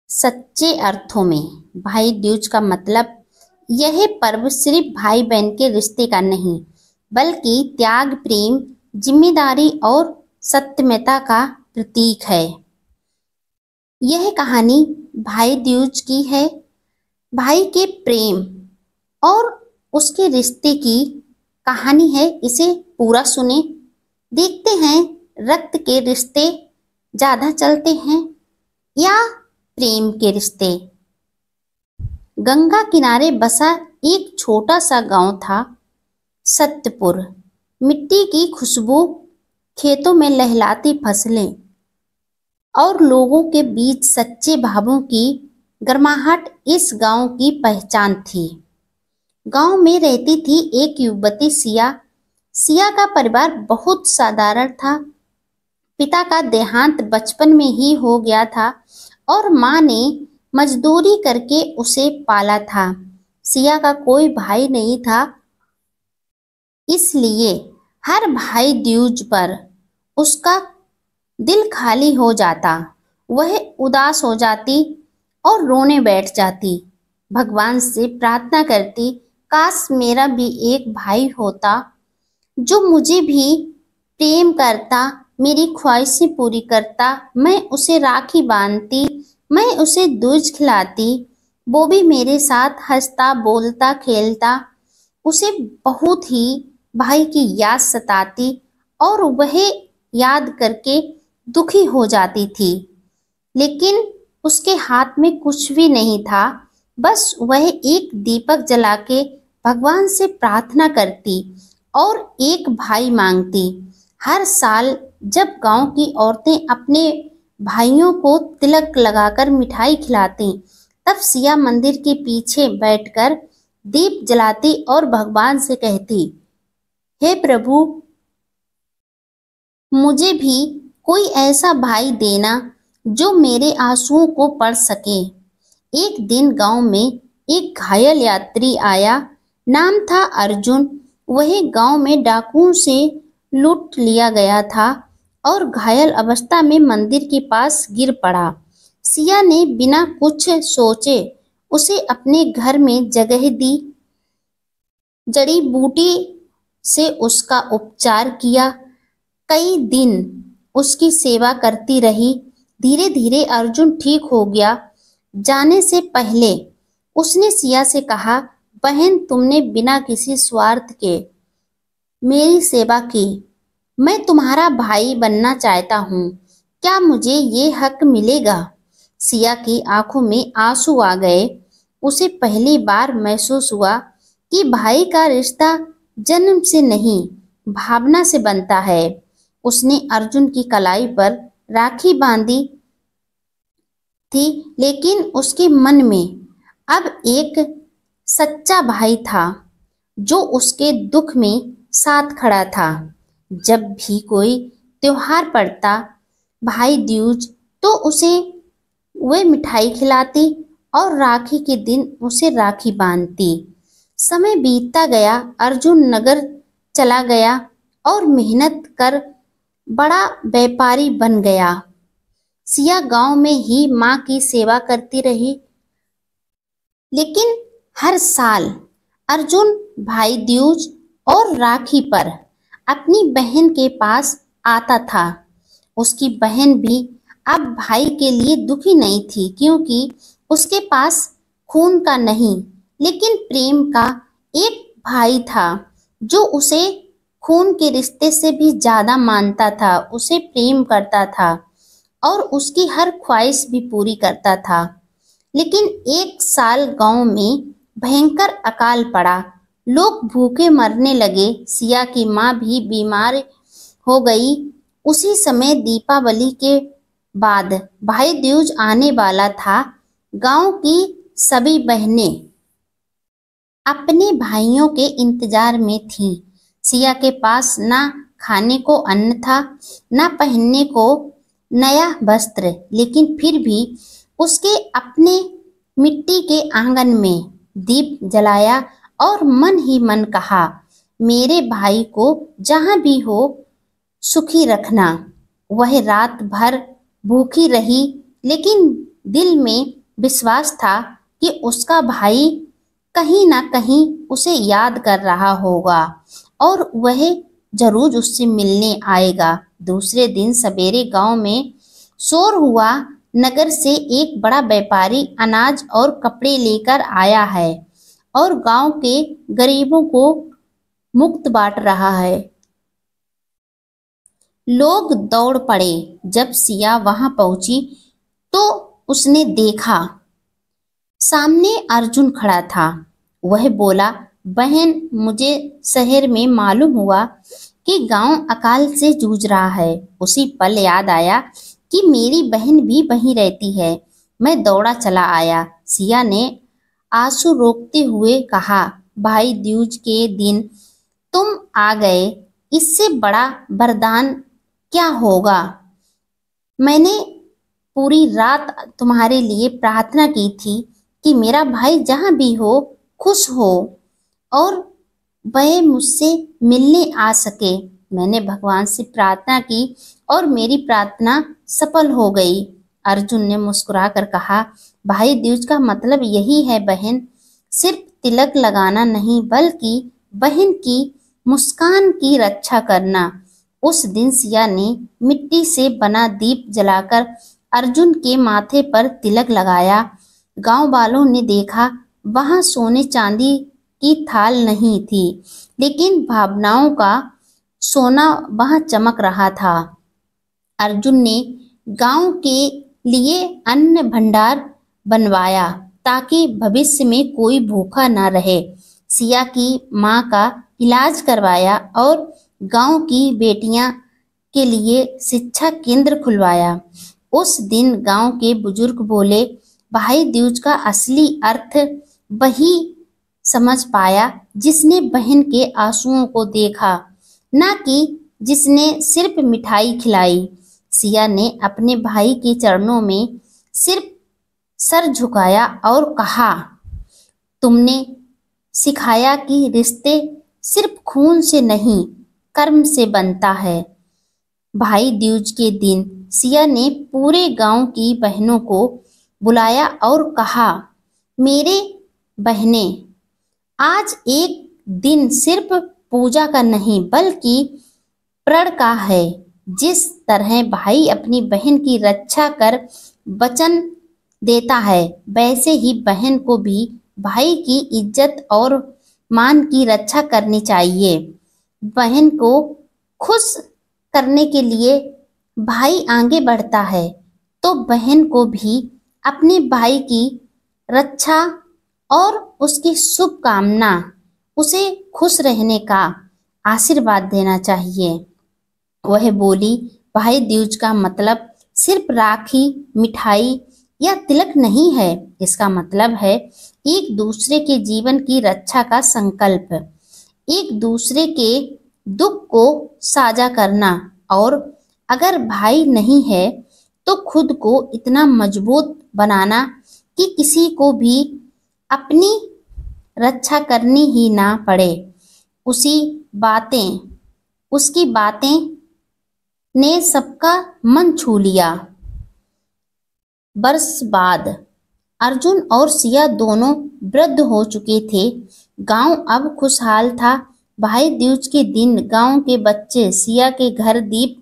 सच्चे अर्थों में भाई दूज का मतलब यह पर्व सिर्फ भाई बहन के रिश्ते का नहीं, बल्कि त्याग, प्रेम, जिम्मेदारी और सत्यमेता का प्रतीक है। यह कहानी भाई दूज की है, भाई के प्रेम और उसके रिश्ते की कहानी है। इसे पूरा सुने। देखते हैं रक्त के रिश्ते ज्यादा चलते हैं या प्रेम के रिश्ते। गंगा किनारे बसा एक छोटा सा गांव था, सत्यपुर। मिट्टी की खुशबू, खेतों में लहलाती फसलें और लोगों के बीच सच्चे भावों की गर्माहट इस गांव की पहचान थी। गांव में रहती थी एक युवती, सिया। सिया का परिवार बहुत साधारण था। पिता का देहांत बचपन में ही हो गया था और माँ ने मजदूरी करके उसे पाला था। सिया का कोई भाई नहीं था, इसलिए हर भाई दूज पर उसका दिल खाली हो जाता। वह उदास हो जाती और रोने बैठ जाती। भगवान से प्रार्थना करती, काश मेरा भी एक भाई होता जो मुझे भी प्रेम करता, मेरी ख्वाहिशें पूरी करता। मैं उसे राखी बांधती, मैं उसे दूज खिलाती, वो भी मेरे साथ हंसता, बोलता, खेलता। उसे बहुत ही भाई की याद सताती और वह याद करके दुखी हो जाती थी। लेकिन उसके हाथ में कुछ भी नहीं था, बस वह एक दीपक जला के भगवान से प्रार्थना करती और एक भाई मांगती। हर साल जब गांव की औरतें अपने भाइयों को तिलक लगाकर मिठाई खिलाती, तब सिया मंदिर के पीछे बैठकर दीप जलाती और भगवान से कहती, हे प्रभु, मुझे भी कोई ऐसा भाई देना जो मेरे आंसुओं को पढ़ सके। एक दिन गांव में एक घायल यात्री आया। नाम था अर्जुन। वह गांव में डाकुओं से लूट लिया गया था और घायल अवस्था में मंदिर के पास गिर पड़ा। सिया ने बिना कुछ सोचे उसे अपने घर में जगह दी। जड़ी बूटी से उसका उपचार किया। कई दिन उसकी सेवा करती रही। धीरे धीरे अर्जुन ठीक हो गया। जाने से पहले उसने सिया से कहा, बहन, तुमने बिना किसी स्वार्थ के मेरी सेवा की। मैं तुम्हारा भाई बनना चाहता हूँ। क्या मुझे ये हक मिलेगा? सिया की आंखों में आंसू आ गए। उसे पहली बार महसूस हुआ कि भाई का रिश्ता जन्म से नहीं, भावना से बनता है। उसने अर्जुन की कलाई पर राखी बांधी थी, लेकिन उसके मन में अब एक सच्चा भाई था जो उसके दुख में साथ खड़ा था। जब भी कोई त्योहार पड़ता, भाई दूज, तो उसे वह मिठाई खिलाती और राखी के दिन उसे राखी बांधती। समय बीतता गया। अर्जुन नगर चला गया और मेहनत कर बड़ा व्यापारी बन गया। सिया गांव में ही माँ की सेवा करती रही। लेकिन हर साल अर्जुन भाई दूज और राखी पर अपनी बहन के पास आता था। उसकी बहन भी अब भाई के लिए दुखी नहीं थी, क्योंकि उसके पास खून का नहीं, लेकिन प्रेम का एक भाई था जो उसे खून के रिश्ते से भी ज्यादा मानता था, उसे प्रेम करता था और उसकी हर ख्वाहिश भी पूरी करता था। लेकिन एक साल गांव में भयंकर अकाल पड़ा। लोग भूखे मरने लगे। सिया की माँ भी बीमार हो गई। उसी समय दीपावली के बाद भाई दूज आने वाला था। गांव की सभी बहनें अपने भाइयों के इंतजार में थीं। सिया के पास ना खाने को अन्न था, ना पहनने को नया वस्त्र, लेकिन फिर भी उसके अपने मिट्टी के आंगन में दीप जलाया और मन ही मन कहा, मेरे भाई को जहां भी हो सुखी रखना। वह रात भर भूखी रही, लेकिन दिल में विश्वास था कि उसका भाई कहीं ना कहीं उसे याद कर रहा होगा और वह जरूर उससे मिलने आएगा। दूसरे दिन सवेरे गांव में शोर हुआ। नगर से एक बड़ा व्यापारी अनाज और कपड़े लेकर आया है और गांव के गरीबों को मुफ्त बांट रहा है। लोग दौड़ पड़े। जब सिया वहां पहुंची तो उसने देखा सामने अर्जुन खड़ा था। वह बोला, बहन, मुझे शहर में मालूम हुआ कि गांव अकाल से जूझ रहा है। उसी पल याद आया कि मेरी बहन भी वहीं रहती है। मैं दौड़ा चला आया। सिया ने आंसू रोकते हुए कहा, भाई दूज के दिन तुम आ गए, इससे बड़ा वरदान क्या होगा। मैंने पूरी रात तुम्हारे लिए प्रार्थना की थी कि मेरा भाई जहां भी हो खुश हो और वह मुझसे मिलने आ सके। मैंने भगवान से प्रार्थना की और मेरी प्रार्थना सफल हो गई। अर्जुन ने मुस्कुराकर कहा, भाई दूज का मतलब यही है बहन, सिर्फ तिलक लगाना नहीं बल्कि बहन की मुस्कान की रक्षा करना। उस दिन सिया ने मिट्टी से बना दीप जलाकर अर्जुन के माथे पर तिलक लगाया। गांव वालों ने देखा वहां सोने चांदी की थाल नहीं थी, लेकिन भावनाओं का सोना वहां चमक रहा था। अर्जुन ने गांव के लिए अन्न भंडार बनवाया ताकि भविष्य में कोई भूखा ना रहे। सिया की मां का इलाज करवाया और गांव की बेटियां के लिए शिक्षा केंद्र खुलवाया। उस दिन गांव के बुजुर्ग बोले, भाई दूज का असली अर्थ वही समझ पाया जिसने बहन के आंसुओं को देखा, ना कि जिसने सिर्फ मिठाई खिलाई। सिया ने अपने भाई के चरणों में सिर्फ सर झुकाया और कहा, तुमने सिखाया कि रिश्ते सिर्फ खून से नहीं कर्म से बनता है। भाई दूज के दिन सिया ने पूरे गांव की बहनों को बुलाया और कहा, मेरे बहनें, आज एक दिन सिर्फ पूजा का नहीं बल्कि प्रण का है। जिस तरह भाई अपनी बहन की रक्षा कर वचन देता है, वैसे ही बहन को भी भाई की इज्जत और मान की रक्षा करनी चाहिए। बहन को खुश करने के लिए भाई आगे बढ़ता है तो बहन को भी अपने भाई की रक्षा और उसकी शुभकामना, उसे खुश रहने का आशीर्वाद देना चाहिए। वह बोली, भाई दूज का मतलब सिर्फ राखी, मिठाई या तिलक नहीं है। इसका मतलब है एक दूसरे के जीवन की रक्षा का संकल्प, एक दूसरे के दुख को साझा करना और अगर भाई नहीं है तो खुद को इतना मजबूत बनाना कि किसी को भी अपनी रक्षा करनी ही ना पड़े। उसकी बातें ने सबका मन छू लिया। वर्ष बाद अर्जुन और सिया दोनों वृद्ध हो चुके थे। गांव अब खुशहाल था। भाई दूज के दिन गांव के बच्चे सिया के घर दीप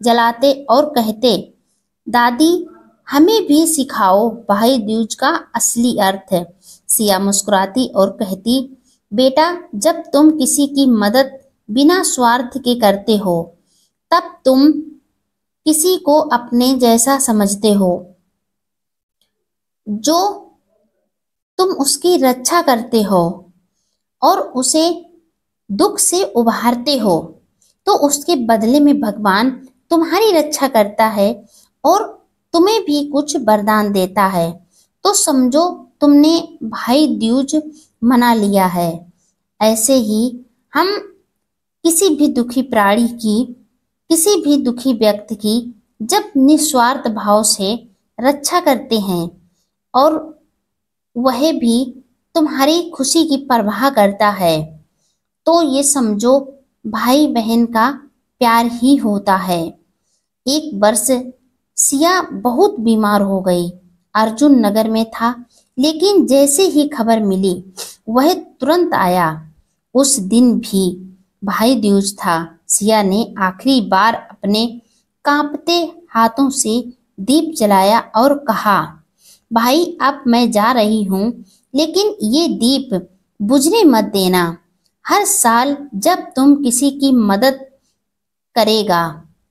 जलाते और कहते, दादी हमें भी सिखाओ भाई दूज का असली अर्थ। सिया मुस्कुराती और कहती, बेटा, जब तुम किसी की मदद बिना स्वार्थ के करते हो तब तुम किसी को अपने जैसा समझते हो। जो तुम उसकी रक्षा करते हो और उसे दुख से उभारते हो तो उसके बदले में भगवान तुम्हारी रक्षा करता है और तुम्हें भी कुछ वरदान देता है। तो समझो तुमने भाई दूज मना लिया है। ऐसे ही हम किसी भी दुखी प्राणी की, किसी भी दुखी व्यक्ति की जब निस्वार्थ भाव से रक्षा करते हैं और वह भी तुम्हारी खुशी की परवाह करता है, तो ये समझो भाई बहन का प्यार ही होता है। एक वर्ष सिया बहुत बीमार हो गई। अर्जुन नगर में था, लेकिन जैसे ही खबर मिली वह तुरंत आया। उस दिन भी भाई दूज था। सिया ने आखिरी बार अपने कांपते हाथों से दीप जलाया और कहा, भाई अब मैं जा रही हूँ, लेकिन ये दीप बुझने मत देना। हर साल जब तुम किसी की मदद करेगा,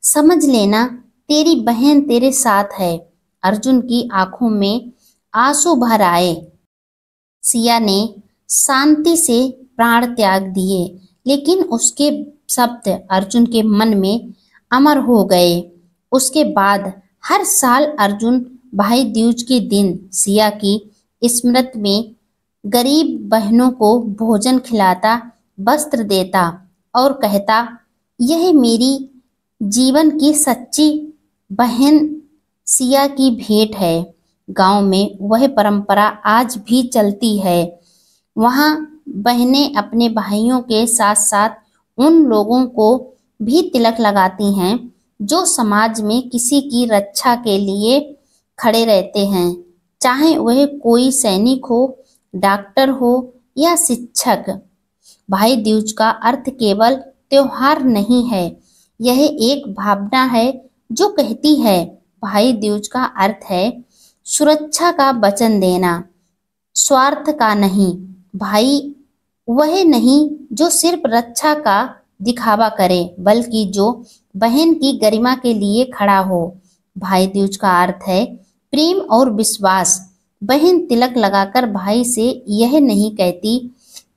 समझ लेना तेरी बहन तेरे साथ है। अर्जुन की आंखों में आंसू भर आए। सिया ने शांति से प्राण त्याग दिए, लेकिन उसके शब्द अर्जुन के मन में अमर हो गए। उसके बाद हर साल अर्जुन भाई दूज के दिन सिया की स्मृति में गरीब बहनों को भोजन खिलाता, वस्त्र देता और कहता, यह मेरी जीवन की सच्ची बहन सिया की भेंट है। गांव में वह परंपरा आज भी चलती है। वहां बहनें अपने भाइयों के साथ साथ उन लोगों को भी तिलक लगाती हैं जो समाज में किसी की रक्षा के लिए खड़े रहते हैं, चाहे वह कोई सैनिक हो, डॉक्टर हो या शिक्षक। भाई दूज का अर्थ केवल त्योहार नहीं है, यह एक भावना है जो कहती है, भाई दूज का अर्थ है सुरक्षा का वचन देना, स्वार्थ का नहीं। भाई वह नहीं जो सिर्फ रक्षा का दिखावा करे, बल्कि जो बहन की गरिमा के लिए खड़ा हो। भाई दूज का अर्थ है प्रेम और विश्वास। बहन तिलक लगाकर भाई से यह नहीं कहती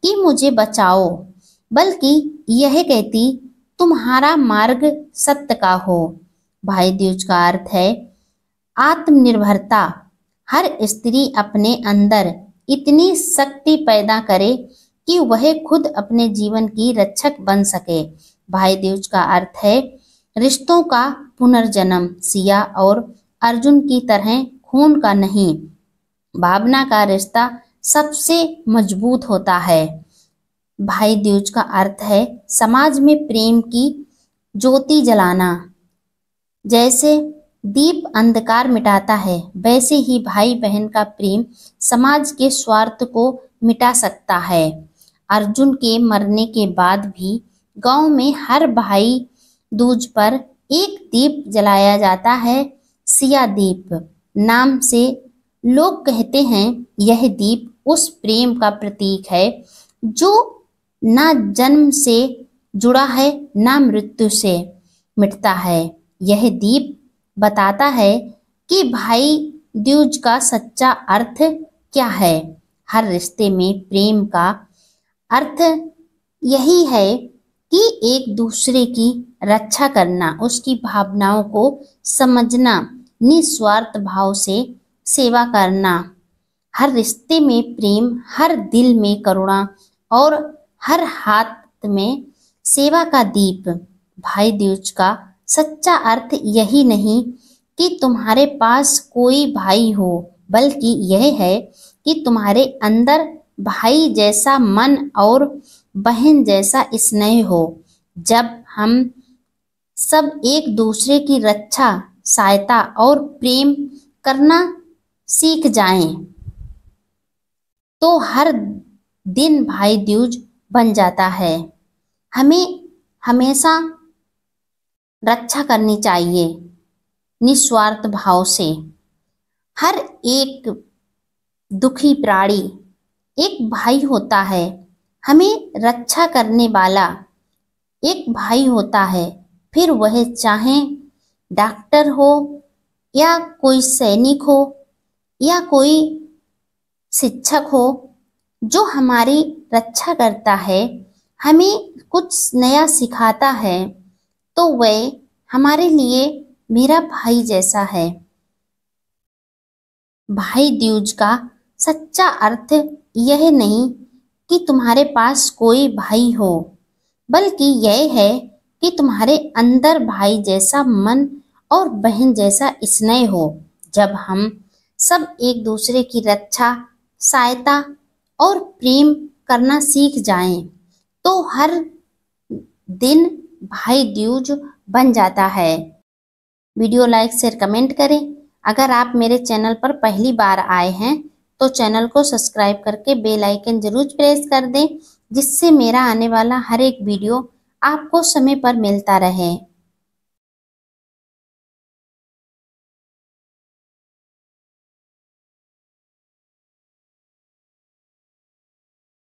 कि मुझे बचाओ, बल्कि यह कहती तुम्हारा मार्ग सत्य का हो। भाई दूज का अर्थ है आत्मनिर्भरता। हर स्त्री अपने अंदर इतनी शक्ति पैदा करे कि वह खुद अपने जीवन की रक्षक बन सके। भाई दूज का अर्थ है रिश्तों का पुनर्जन्म। सिया और अर्जुन की तरह खून का नहीं, भावना का रिश्ता सबसे मजबूत होता है। भाई दूज का अर्थ है समाज में प्रेम की ज्योति जलाना। जैसे दीप अंधकार मिटाता है, वैसे ही भाई बहन का प्रेम समाज के स्वार्थ को मिटा सकता है। अर्जुन के मरने के बाद भी गांव में हर भाई दूज पर एक दीप जलाया जाता है, सिया दीप नाम से। लोग कहते हैं यह दीप उस प्रेम का प्रतीक है जो ना जन्म से जुड़ा है, ना मृत्यु से मिटता है। यह दीप बताता है कि भाई दूज का सच्चा अर्थ क्या है। हर रिश्ते में प्रेम का अर्थ यही है कि एक दूसरे की रक्षा करना, उसकी भावनाओं को समझना, निस्वार्थ भाव से सेवा करना। हर रिश्ते में प्रेम, हर दिल में करुणा और हर हाथ में सेवा का दीप। भाई दूज का सच्चा अर्थ यही नहीं कि तुम्हारे पास कोई भाई हो, बल्कि यह है कि तुम्हारे अंदर भाई जैसा मन और बहन जैसा स्नेह हो। जब हम सब एक दूसरे की रक्षा, सहायता और प्रेम करना सीख जाएं, तो हर दिन भाई दूज बन जाता है। हमें हमेशा रक्षा करनी चाहिए निस्वार्थ भाव से। हर एक दुखी प्राणी एक भाई होता है, हमें रक्षा करने वाला एक भाई होता है। फिर वह चाहे डॉक्टर हो या कोई सैनिक हो या कोई शिक्षक हो, जो हमारी रक्षा करता है, हमें कुछ नया सिखाता है, तो वह हमारे लिए मेरा भाई जैसा है। भाई दूज का सच्चा अर्थ यह नहीं कि तुम्हारे पास कोई भाई हो, बल्कि यह है कि तुम्हारे अंदर भाई जैसा मन और बहन जैसा स्नेह हो। जब हम सब एक दूसरे की रक्षा, सहायता और प्रेम करना सीख जाएं, तो हर दिन भाई दूज बन जाता है। वीडियो लाइक शेयर कमेंट करें। अगर आप मेरे चैनल पर पहली बार आए हैं तो चैनल को सब्सक्राइब करके बेल आइकन जरूर प्रेस कर दें, जिससे मेरा आने वाला हर एक वीडियो आपको समय पर मिलता रहे।